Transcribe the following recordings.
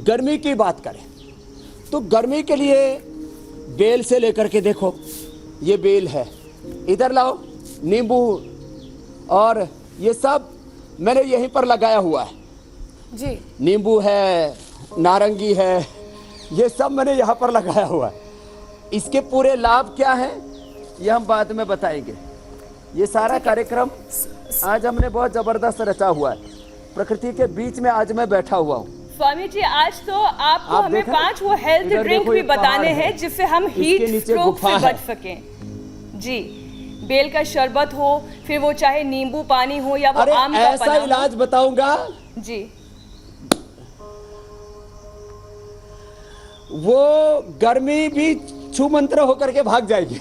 गर्मी की बात करें तो गर्मी के लिए बेल से लेकर के देखो, ये बेल है, इधर लाओ, नींबू, और ये सब मैंने यहीं पर लगाया हुआ है जी। नींबू है, नारंगी है, ये सब मैंने यहाँ पर लगाया हुआ है। इसके पूरे लाभ क्या हैं ये हम बाद में बताएंगे। ये सारा कार्यक्रम आज हमने बहुत जबरदस्त रचा हुआ है, प्रकृति के बीच में आज मैं बैठा हुआ हूँ। स्वामी जी, आज तो आपको हमें देखा? 5 वो हेल्थ इधर ड्रिंक देखो, भी एक पहाड़ बताने है, हैं जिससे हम इसके हीट नीचे स्ट्रोक गुफा से है। बच सकें। जी, बेल का शरबत हो, फिर वो चाहे नींबू पानी हो या वो अरे आम का ऐसा पना इलाज बताऊंगा, हो। जी, वो गर्मी भी छू मंत्र होकर के भाग जाएगी।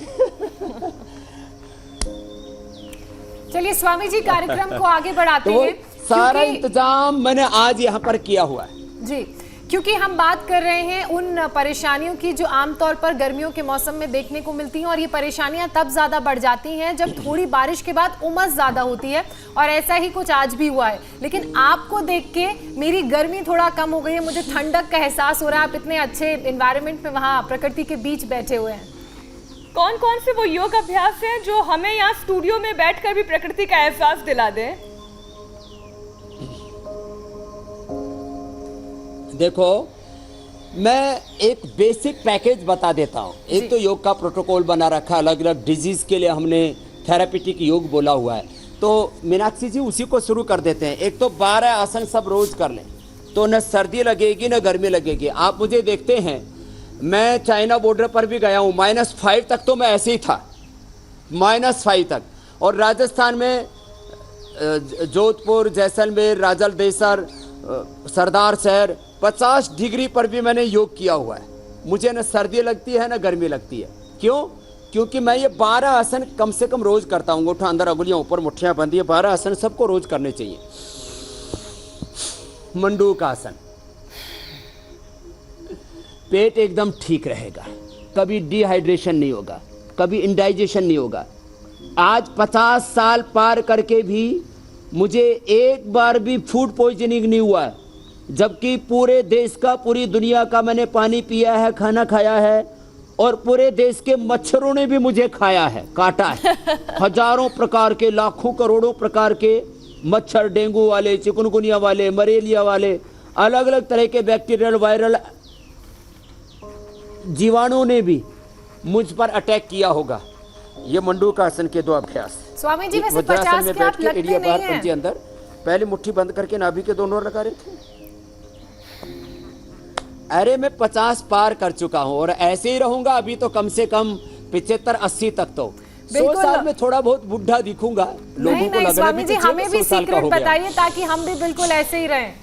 चलिए स्वामी जी, कार्यक्रम को आगे बढ़ाते तो वो हैं। सारा क्योंकि- इंतजाम मैंने आज यहाँ पर किया हुआ है। जी, क्योंकि हम बात कर रहे हैं उन परेशानियों की जो आमतौर पर गर्मियों के मौसम में देखने को मिलती हैं, और ये परेशानियां तब ज्यादा बढ़ जाती हैं जब थोड़ी बारिश के बाद उमस ज्यादा होती है, और ऐसा ही कुछ आज भी हुआ है। लेकिन आपको देख के मेरी गर्मी थोड़ा कम हो गई है, मुझे ठंडक का एहसास हो रहा है। आप इतने अच्छे एनवायरनमेंट में वहाँ प्रकृति के बीच बैठे हुए हैं। कौन कौन से वो योग अभ्यास हैं जो हमें यहाँ स्टूडियो में बैठकर भी प्रकृति का एहसास दिला दें? देखो, मैं एक बेसिक पैकेज बता देता हूँ। एक तो योग का प्रोटोकॉल बना रखा, अलग अलग डिजीज के लिए हमने थेरापेटिक योग बोला हुआ है। तो मीनाक्षी जी उसी को शुरू कर देते हैं। एक तो 12 आसन सब रोज कर लें तो न सर्दी लगेगी न गर्मी लगेगी। आप मुझे देखते हैं, मैं चाइना बॉर्डर पर भी गया हूँ, -5 तक तो मैं ऐसे ही था, -5 तक। और राजस्थान में जोधपुर, जैसलमेर, राजलदेसर, सरदार शहर 50 डिग्री पर भी मैंने योग किया हुआ है। मुझे न सर्दी लगती है न गर्मी लगती है। क्यों? क्योंकि मैं ये 12 आसन कम से कम रोज करता हूँ। अंगूठा अंदर, अंगुलियां ऊपर, मुट्ठियां बंदी, 12 आसन सबको रोज करने चाहिए। मंडूक आसन, पेट एकदम ठीक रहेगा, कभी डिहाइड्रेशन नहीं होगा, कभी इंडाइजेशन नहीं होगा। आज 50 साल पार करके भी मुझे एक बार भी फूड पॉइजनिंग नहीं हुआ है, जबकि पूरे देश का, पूरी दुनिया का मैंने पानी पिया है, खाना खाया है, और पूरे देश के मच्छरों ने भी मुझे खाया है, काटा है। हजारों प्रकार के, लाखों करोड़ों प्रकार के मच्छर, डेंगू वाले, चिकनगुनिया वाले, मलेरिया वाले, अलग अलग तरह के बैक्टीरियल, वायरल जीवाणुओं ने भी मुझ पर अटैक किया होगा। ये मंडूक आसन के 2 अभ्यास। स्वामी जी, वैसे वज्रासन 50 में के बैठ आप के लगते एड़ियां नहीं बाहर, हैं। पंजे अंदर, पहले मुट्ठी बंद करके नाभि के दोनों ओर लगा रहे थे। अरे मैं 50 पार कर चुका हूं और ऐसे ही रहूंगा अभी तो कम से कम 75-80 तक। तो 100 साल में थोड़ा बहुत बुढ़ा दिखूंगा, लोगों नहीं को नहीं लगने स्वामी जी, चाहिए हमें भी 100 साल का सीक्रेट हो गया। बताइए ताकि हम भी बिल्कुल ऐसे ही रहें।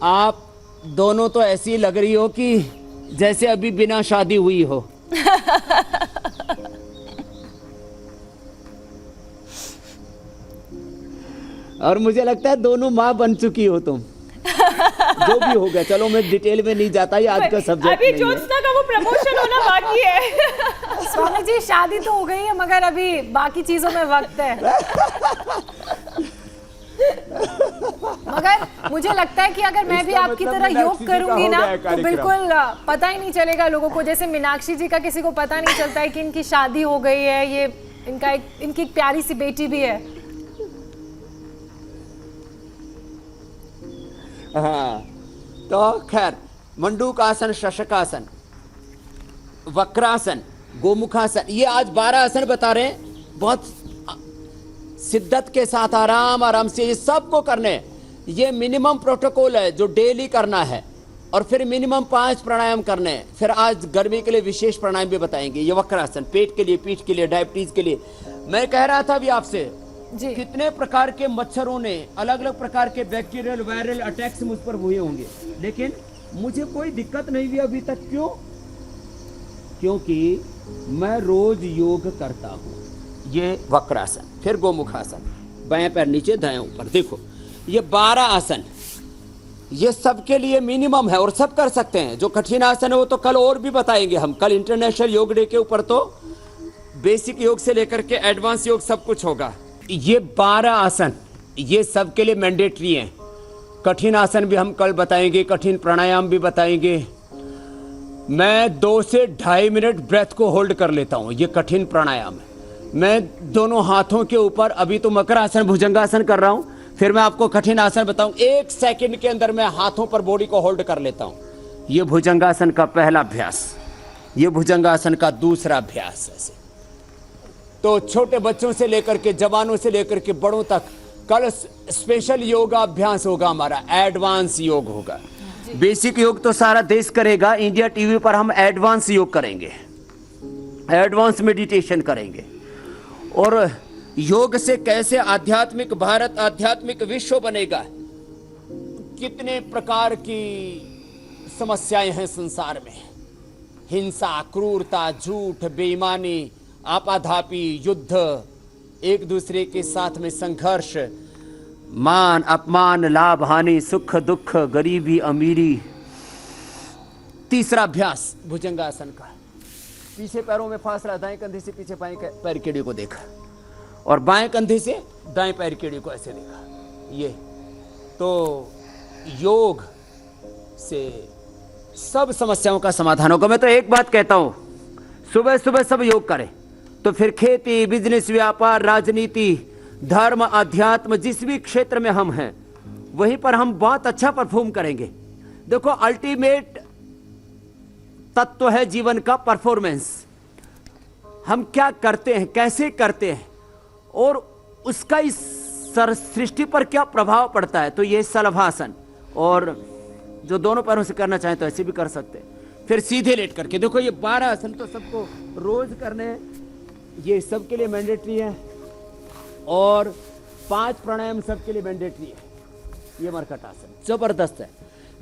आप दोनों तो ऐसी लग रही हो कि जैसे अभी बिना शादी हुई हो। और मुझे लगता है दोनों माँ बन चुकी हो तुम। जो भी हो गया, चलो मैं डिटेल में नहीं जाता, ये आज का सब्जेक्ट अभी नहीं है। ज्योत्सना का वो प्रमोशन होना बाकी है। स्वामी जी, शादी तो हो गई है मगर अभी बाकी चीजों में वक्त है। मगर मुझे लगता है कि अगर मैं भी इसका आपकी मतलब तरह मीनाक्षी योग जी का करूंगी हो ना गया है तो कार्यक्रम। बिल्कुल पता ही नहीं चलेगा लोगों को। जैसे मीनाक्षी जी का किसी को पता नहीं चलता है कि इनकी शादी हो गई है, ये इनकी एक प्यारी सी बेटी भी है। हाँ, तो खैर, मंडूक आसन, शशकासन, वक्रासन, गोमुखासन, ये आज 12 आसन बता रहे हैं। बहुत शिद्दत के साथ, आराम से ये सबको करने हैं। ये मिनिमम प्रोटोकॉल है जो डेली करना है, और फिर मिनिमम 5 प्राणायाम करने हैं। फिर आज गर्मी के लिए विशेष प्राणायाम भी बताएंगे। ये वक्रासन, पेट के लिए, पीठ के लिए, डायबिटीज के लिए। मैं कह रहा था अभी आपसे, कितने प्रकार के मच्छरों ने, अलग अलग प्रकार के बैक्टीरियल, वायरल अटैक्स मुझ पर हुए होंगे, लेकिन मुझे कोई दिक्कत नहीं हुई अभी तक। क्यों? क्योंकि मैं रोज योग करता हूं। ये वक्रासन, फिर गोमुखासन, बाएं पैर नीचे, दाएं ऊपर। देखो ये 12 आसन, ये सबके लिए मिनिमम है और सब कर सकते हैं। जो कठिन आसन है वो तो कल और भी बताएंगे हम। कल इंटरनेशनल योग डे के ऊपर तो बेसिक योग से लेकर के एडवांस योग सब कुछ होगा। ये 12 आसन ये सब के लिए मैंडेटरी हैं। कठिन आसन भी हम कल बताएंगे, कठिन प्राणायाम भी बताएंगे। मैं 2 से 2.5 मिनट ब्रेथ को होल्ड कर लेता हूँ, ये कठिन प्राणायाम है। मैं दोनों हाथों के ऊपर, अभी तो मकरासन भुजंगासन कर रहा हूँ, फिर मैं आपको कठिन आसन बताऊं। 1 सेकंड के अंदर मैं हाथों पर बॉडी को होल्ड कर लेता हूं। ये भुजंगासन का पहला अभ्यास, ये भुजंगासन का दूसरा अभ्यास। ऐसे तो छोटे बच्चों से लेकर के जवानों से लेकर के बड़ों तक कल स्पेशल योगा अभ्यास होगा, हमारा एडवांस योग होगा। बेसिक योग तो सारा देश करेगा, इंडिया टीवी पर हम एडवांस योग करेंगे, एडवांस मेडिटेशन करेंगे। और योग से कैसे आध्यात्मिक भारत, आध्यात्मिक विश्व बनेगा। कितने प्रकार की समस्याएं हैं संसार में, हिंसा, क्रूरता, झूठ, बेईमानी, आपाधापी, युद्ध, एक दूसरे के साथ में संघर्ष, मान अपमान, लाभ हानि, सुख दुख, गरीबी अमीरी। तीसरा अभ्यास भुजंगासन का, पीछे पैरों में फासला, दाएं कंधे से पीछे बाएं पैर कीड़ी को देखा और बाएं कंधे से दाएं पैर कीड़ी को ऐसे देखा। ये तो योग से सब समस्याओं का समाधान होगा। मैं तो एक बात कहता हूं, सुबह सुबह सब योग करें तो फिर खेती, बिजनेस, व्यापार, राजनीति, धर्म, अध्यात्म, जिस भी क्षेत्र में हम हैं वहीं पर हम बहुत अच्छा परफॉर्म करेंगे। देखो, अल्टीमेट तत्व है जीवन का परफॉर्मेंस। हम क्या करते हैं, कैसे करते हैं और उसका इस सृष्टि पर क्या प्रभाव पड़ता है। तो ये शलभासन, और जो दोनों पैरों से करना चाहें तो ऐसे भी कर सकते हैं। फिर सीधे लेट करके देखो, ये 12 आसन तो सबको रोज करने हैं, ये सबके लिए मैंडेटरी है। और 5 प्राणायाम सबके लिए मैंडेटरी है। ये मरकट आसन जबरदस्त है।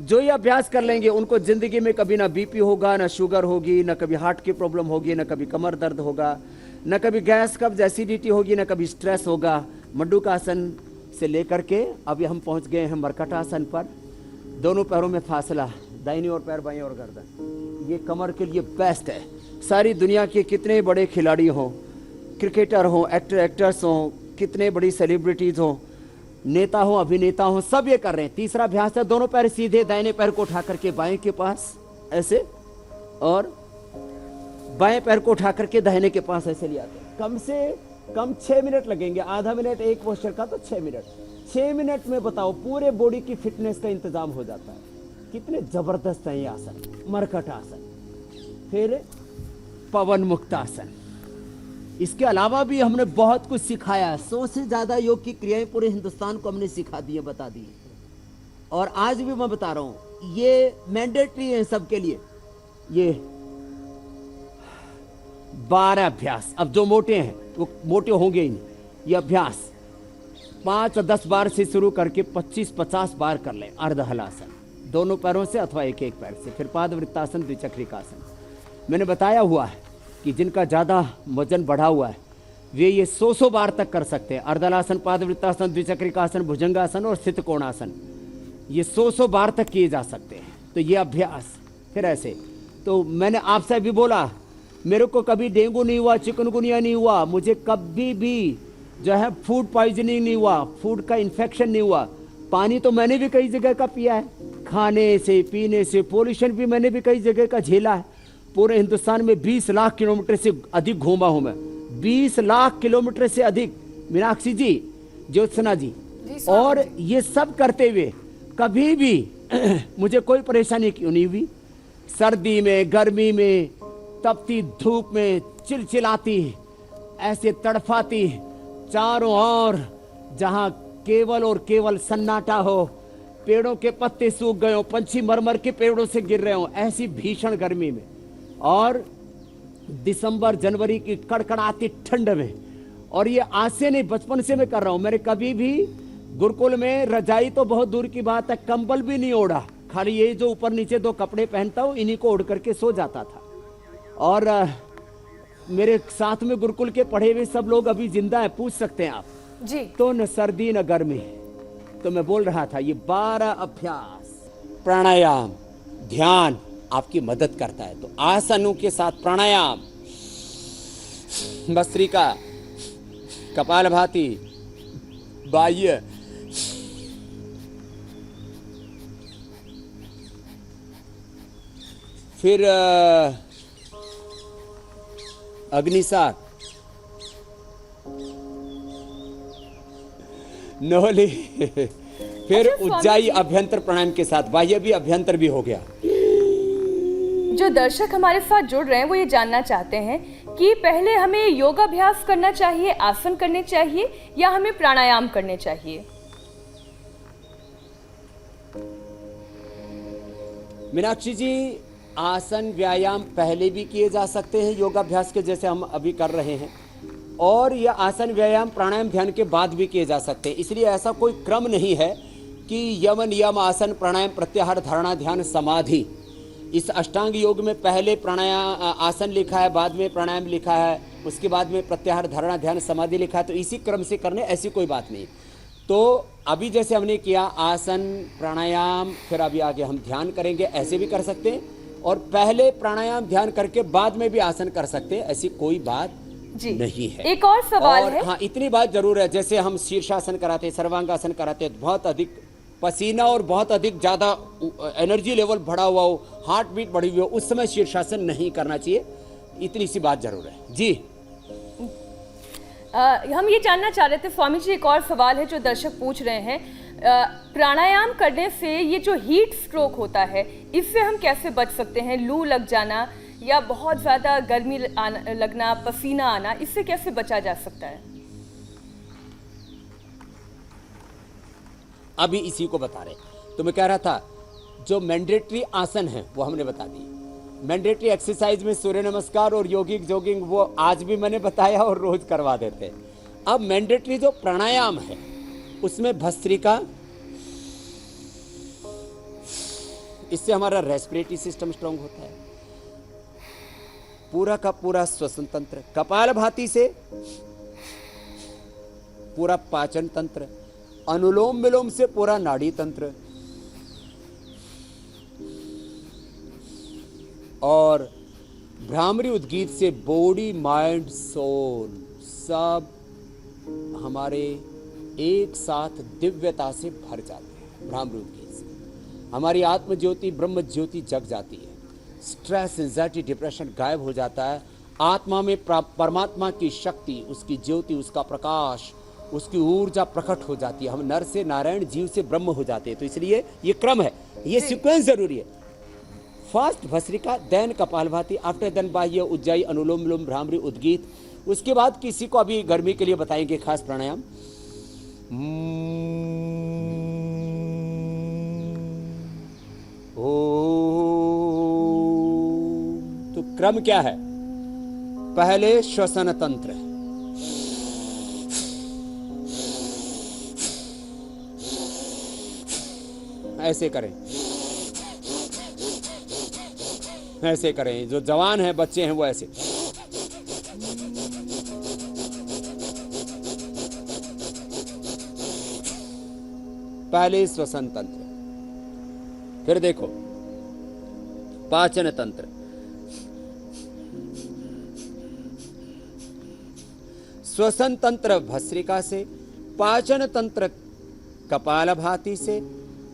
जो ये अभ्यास कर लेंगे उनको जिंदगी में कभी ना बीपी होगा, ना शुगर होगी, ना कभी हार्ट की प्रॉब्लम होगी, ना कभी कमर दर्द होगा, न कभी गैस कब्ज एसिडिटी होगी, न कभी स्ट्रेस होगा। मंडूकासन से लेकर के अभी हम पहुंच गए हैं मरकटासन पर। दोनों पैरों में फासला, दाहिनी ओर पैर बाईं ओर गर्दन। ये कमर के लिए बेस्ट है। सारी दुनिया के कितने बड़े खिलाड़ी हों, क्रिकेटर हों, एक्टर्स हों, कितने बड़ी सेलिब्रिटीज हों, नेता हों, अभिनेता हों, सब ये कर रहे हैं। तीसरा अभ्यास है, दोनों पैर सीधे, दाहिने पैर को उठा करके बाएं के पास ऐसे, और बाएं पैर को उठा करके दाहिने के पास ऐसे ले आते हैं। कम से कम 6 मिनट लगेंगे, आधा मिनट एक पोस्चर का तो 6 मिनट। 6 मिनट में बताओ पूरे बॉडी की फिटनेस का इंतजाम हो जाता है। कितने जबरदस्त है ये आसन, मरकट आसन। फिर पवन मुक्त आसन। इसके अलावा भी हमने बहुत कुछ सिखाया। 100 से ज्यादा योग की क्रियाएं पूरे हिंदुस्तान को हमने सिखा दी है, बता दी है। और आज भी मैं बता रहा हूं, ये मैंडेटरी है सबके लिए। ये 12 अभ्यास। अब जो मोटे हैं वो मोटे होंगे ही नहीं। ये अभ्यास 5 और 10 बार से शुरू करके 25-50 बार कर लें। अर्धहलासन, दोनों पैरों से अथवा एक एक पैर से। फिर पादवृत्तासन, द्विचक्रिकासन। मैंने बताया हुआ है कि जिनका ज़्यादा वजन बढ़ा हुआ है वे ये 100 बार तक कर सकते हैं। अर्धहलासन, पादवृत्तासन, द्विचक्रिकासन, भुजंगासन और स्थित कोणासन, ये 100 बार तक किए जा सकते हैं। तो ये अभ्यास। फिर ऐसे, तो मैंने आपसे भी बोला, मेरे को कभी डेंगू नहीं हुआ, चिकनगुनिया नहीं हुआ, मुझे कभी भी जो है फूड पॉइजनिंग नहीं हुआ, फूड का इन्फेक्शन नहीं हुआ। पानी तो मैंने भी कई जगह का पिया है, खाने से, पीने से। पोल्यूशन भी मैंने भी कई जगह का झेला है। पूरे हिंदुस्तान में 20 लाख किलोमीटर से अधिक घूमा हूं मैं, 20 लाख किलोमीटर से अधिक। मीनाक्षी जी, ज्योत्सना जी, और ये सब करते हुए कभी भी मुझे कोई परेशानी क्यों नहीं हुई। सर्दी में, गर्मी में, तपती धूप में, चिलचिलाती, ऐसे तड़फाती, चारों ओर जहां केवल और केवल सन्नाटा हो, पेड़ों के पत्ते सूख गए हो, पंछी मरमर के पेड़ों से गिर रहे हो, ऐसी भीषण गर्मी में, और दिसंबर जनवरी की कड़कड़ाती ठंड में। और ये आज से नहीं, बचपन से मैं कर रहा हूं। मैंने कभी भी गुरुकुल में रजाई तो बहुत दूर की बात है, कंबल भी नहीं ओढ़ा। खाली ये जो ऊपर नीचे 2 कपड़े पहनता हूं, इन्हीं को ओढ़ करके सो जाता था। और मेरे साथ में गुरुकुल के पढ़े हुए सब लोग अभी जिंदा है, पूछ सकते हैं आप जी। तो न सर्दी न गर्मी। तो मैं बोल रहा था, ये 12 अभ्यास, प्राणायाम, ध्यान आपकी मदद करता है। तो आसनों के साथ प्राणायाम, भस्त्रिका, कपालभाति, बाह्य फिर अग्निसार, नोली, फिर उज्जाई अभ्यंतर प्राणायाम के साथ बाह्य भी अभ्यंतर भी हो गया। जो दर्शक हमारे साथ जुड़ रहे हैं वो ये जानना चाहते हैं कि पहले हमें योगाभ्यास करना चाहिए, आसन करने चाहिए, या हमें प्राणायाम करने चाहिए? मीनाक्षी जी, आसन व्यायाम पहले भी किए जा सकते हैं योगाभ्यास के, जैसे हम अभी कर रहे हैं, और यह आसन व्यायाम प्राणायाम ध्यान के बाद भी किए जा सकते हैं। इसलिए ऐसा कोई क्रम नहीं है कि यम नियम आसन प्राणायाम प्रत्याहार धारणा ध्यान समाधि, इस अष्टांग योग में पहले प्राणायाम आसन लिखा है, बाद में प्राणायाम लिखा है, उसके बाद में प्रत्याहार धारणा ध्यान समाधि लिखा है, तो इसी क्रम से करने, ऐसी कोई बात नहीं। तो अभी जैसे हमने किया आसन प्राणायाम, फिर अभी आगे हम ध्यान करेंगे, ऐसे भी कर सकते हैं, और पहले प्राणायाम ध्यान करके बाद में भी आसन कर सकते हैं, ऐसी कोई बात जी नहीं है। एक और सवाल और है। हाँ, इतनी बात जरूर है, जैसे हम शीर्षासन कराते हैं, सर्वांगासन कराते हैं, बहुत अधिक पसीना और बहुत अधिक ज्यादा एनर्जी लेवल बढ़ा हुआ हो, हार्ट बीट बढ़ी हुई हो, उस समय शीर्षासन नहीं करना चाहिए, इतनी सी बात जरूर है जी। हम ये जानना चाह रहे थे स्वामी जी, एक और सवाल है जो दर्शक पूछ रहे हैं, प्राणायाम करने से ये जो हीट स्ट्रोक होता है, इससे हम कैसे बच सकते हैं? लू लग जाना या बहुत ज़्यादा गर्मी लगना, पसीना आना, इससे कैसे बचा जा सकता है? अभी इसी को बता रहे, तो मैं कह रहा था जो मैंडेटरी आसन है वो हमने बता दी। मैंडेटरी एक्सरसाइज में सूर्य नमस्कार और योगिक जोगिंग वो आज भी मैंने बताया और रोज करवा देते हैं। अब मैंडेटरी जो प्राणायाम है उसमें भस्त्रिका, इससे हमारा रेस्पिरेटरी सिस्टम स्ट्रांग होता है, पूरा का पूरा श्वसन तंत्र, कपालभाति से पूरा पाचन तंत्र, अनुलोम विलोम से पूरा नाड़ी तंत्र, और भ्रामरी उद्गीत से बॉडी माइंड सोल सब हमारे एक साथ दिव्यता से भर जाते हैं। भ्रामरी उद्गीत से हमारी आत्म ज्योति ब्रह्म ज्योति जग जाती है, स्ट्रेस एंजाइटी डिप्रेशन गायब हो जाता है, आत्मा में परमात्मा की शक्ति, उसकी ज्योति, उसका प्रकाश, उसकी ऊर्जा प्रकट हो जाती है, हम नर से नारायण जीव से ब्रह्म हो जाते हैं। तो इसलिए ये क्रम है, ये सीक्वेंस जरूरी है। First bhastrika, then kapalbhati, after then bahya ujjayi अनुलोम विलोम भ्रामरी उद्गीत, उसके बाद किसी को अभी गर्मी के लिए बताएंगे खास प्राणायाम। तो क्रम क्या है? पहले श्वसन तंत्र, ऐसे करें, ऐसे करें, जो जवान हैं बच्चे हैं वो ऐसे, पहले श्वसन तंत्र, फिर देखो पाचन तंत्र, श्वसन तंत्र भस्त्रिका से, पाचन तंत्र कपालभाति से,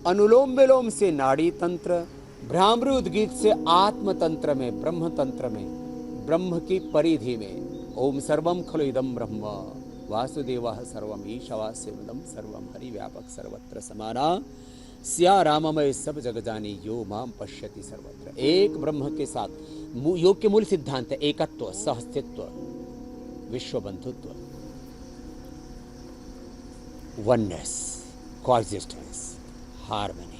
अनुलोम विलोम से नाड़ी तंत्र, भ्रामरी उद्गीत से आत्म तंत्र में, ब्रह्म तंत्र में, ब्रह्म की परिधि में, ओम सर्वम खलु इदं ब्रह्म वासुदेवः सर्वम ईशावास्यमिदं सर्वम हरि व्यापक सर्वत्र समाना स्या राममय सब जग जानी यो माम पश्यति सर्वत्र। एक ब्रह्म के साथ योग के मूल सिद्धांत है एकत्व, सहस्तित्व, विश्व बंधुत्व, oneness, coexistence, harmony.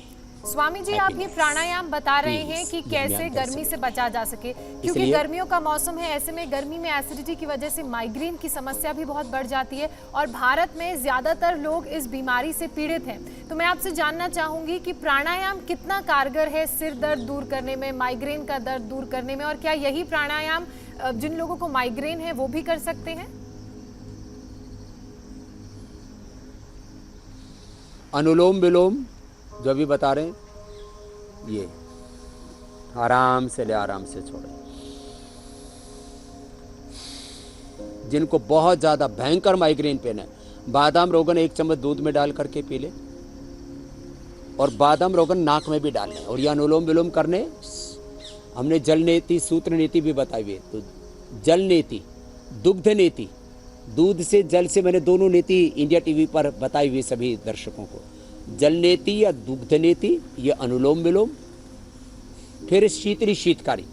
Swami ji, आप ये प्राणायाम बता रहे हैं कि कैसे गर्मी से बचा जा सके, क्योंकि गर्मियों का मौसम है, ऐसे में गर्मी में एसिडिटी की वजह से माइग्रेन की समस्या भी बहुत बढ़ जाती है और भारत में ज्यादातर लोग इस बीमारी से पीड़ित हैं। तो मैं आपसे जानना चाहूंगी कि प्राणायाम कितना कारगर है सिर दर्द दूर करने में, माइग्रेन का दर्द दूर करने में, और क्या यही प्राणायाम जिन लोगों को माइग्रेन है वो भी कर सकते हैं? अनुलोम विलोम जो भी बता रहे हैं, ये आराम से ले, आराम से छोड़े। जिनको बहुत ज्यादा भयंकर माइग्रेन पेन है, बादाम रोगन 1 चम्मच दूध में डाल करके पी ले, और बादाम रोगन नाक में भी डाल लें, और ये अनुलोम विलोम करने हमने जल नीति, सूत्र नीति भी बताई हुई है। तो जल नीति, दुग्ध नीति, दूध से जल से, मैंने दोनों नीति इंडिया टीवी पर बताई हुई सभी दर्शकों को। जल नीति या दुग्ध नीति, ये अनुलोम विलोम। फिर शीतली शीतकारी,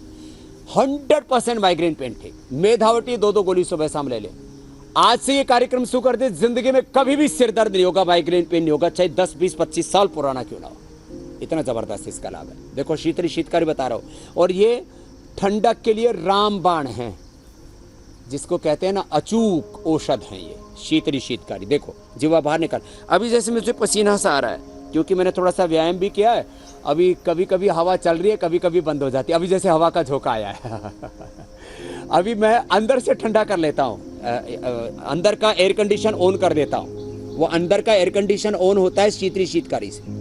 100% माइग्रेन पेन ठीक। मेधावटी 2 गोली सुबह शाम ले ले। आज से ये कार्यक्रम शुरू कर दे, जिंदगी में कभी भी सिर दर्द नहीं होगा, माइग्रेन पेन नहीं होगा, चाहे 10, 20, 25 साल पुराना क्यों ना हो। इतना जबरदस्त इसका लाभ है। देखो शीतली शीतकारी बता रहा हूं। और ये ठंडक के लिए रामबाण है, जिसको कहते हैं ना अचूक औषध है ये शीतली शीतकारी। देखो जीवा बाहर निकल। अभी जैसे मुझे पसीना सा आ रहा है, क्योंकि मैंने थोड़ा सा व्यायाम भी किया है। अभी कभी कभी हवा चल रही है, कभी कभी बंद हो जाती है। अभी जैसे हवा का झोंका आया है अभी मैं अंदर से ठंडा कर लेता हूँ, अंदर का एयर कंडीशन ऑन कर देता हूँ। वो अंदर का एयर कंडीशन ऑन होता है शीतली शीतकारी से।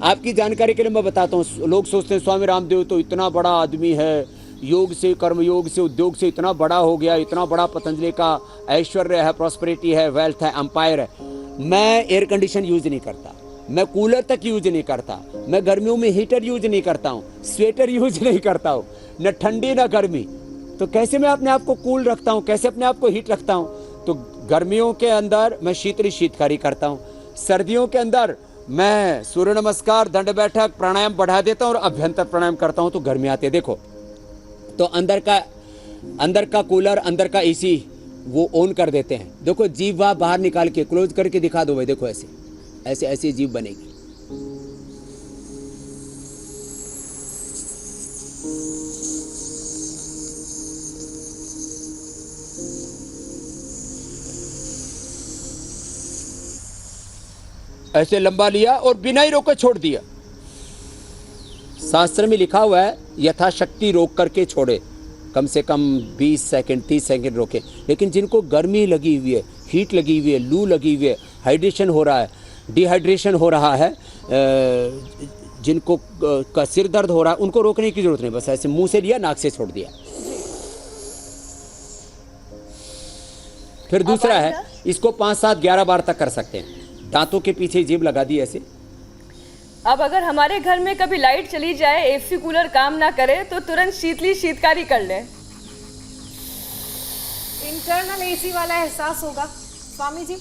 आपकी जानकारी के लिए मैं बताता हूँ, लोग सोचते हैं स्वामी रामदेव तो इतना बड़ा आदमी है, योग से, कर्मयोग से, उद्योग से इतना बड़ा हो गया, इतना बड़ा पतंजलि का ऐश्वर्य है, प्रॉस्पेरिटी है, वेल्थ है, एम्पायर है। मैं एयर कंडीशन यूज नहीं करता, मैं कूलर तक यूज नहीं करता, मैं गर्मियों में हीटर यूज नहीं करता हूँ, स्वेटर यूज नहीं करता हूँ, न ठंडी न गर्मी। तो कैसे मैं अपने आप को कूल रखता हूँ, कैसे अपने आप को हीट रखता हूँ? तो गर्मियों के अंदर मैं शीतली शीतकारी करता हूँ, सर्दियों के अंदर मैं सूर्य नमस्कार, दंड बैठक, प्राणायाम बढ़ा देता हूँ और अभ्यंतर प्राणायाम करता हूँ, तो गर्मी आती है। देखो तो अंदर का कूलर, अंदर का एसी वो ऑन कर देते हैं। देखो जीभ बाहर निकाल के क्लोज करके दिखा दो भाई। देखो ऐसे ऐसे ऐसी जीभ बनेगी। ऐसे लंबा लिया और बिना ही रोके छोड़ दिया। शास्त्र में लिखा हुआ है यथाशक्ति रोक करके छोड़े, कम से कम 20 सेकंड 30 सेकंड रोके। लेकिन जिनको गर्मी लगी हुई है, हीट लगी हुई है, लू लगी हुई है, हाइड्रेशन हो रहा है, डिहाइड्रेशन हो रहा है, जिनको का सिर दर्द हो रहा है, उनको रोकने की जरूरत नहीं। बस ऐसे मुंह से लिया, नाक से छोड़ दिया। फिर दूसरा है, इसको 5, 7, 11 बार तक कर सकते हैं। दांतों के पीछे जीभ लगा दी ऐसे। अब अगर हमारे घर में कभी लाइट चली जाए, एसी कूलर काम ना करे, तो तुरंत शीतली शीतकारी कर लें। इंटरनल एसी वाला एहसास होगा स्वामी जी।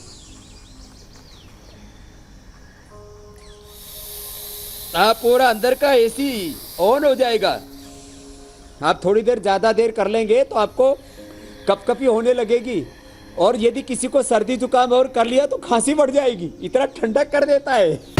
आप पूरा अंदर का एसी ऑन हो जाएगा। आप थोड़ी देर ज्यादा देर कर लेंगे तो आपको कपकपी होने लगेगी, और यदि किसी को सर्दी जुकाम और कर लिया तो खांसी बढ़ जाएगी। इतना ठंडक कर देता है।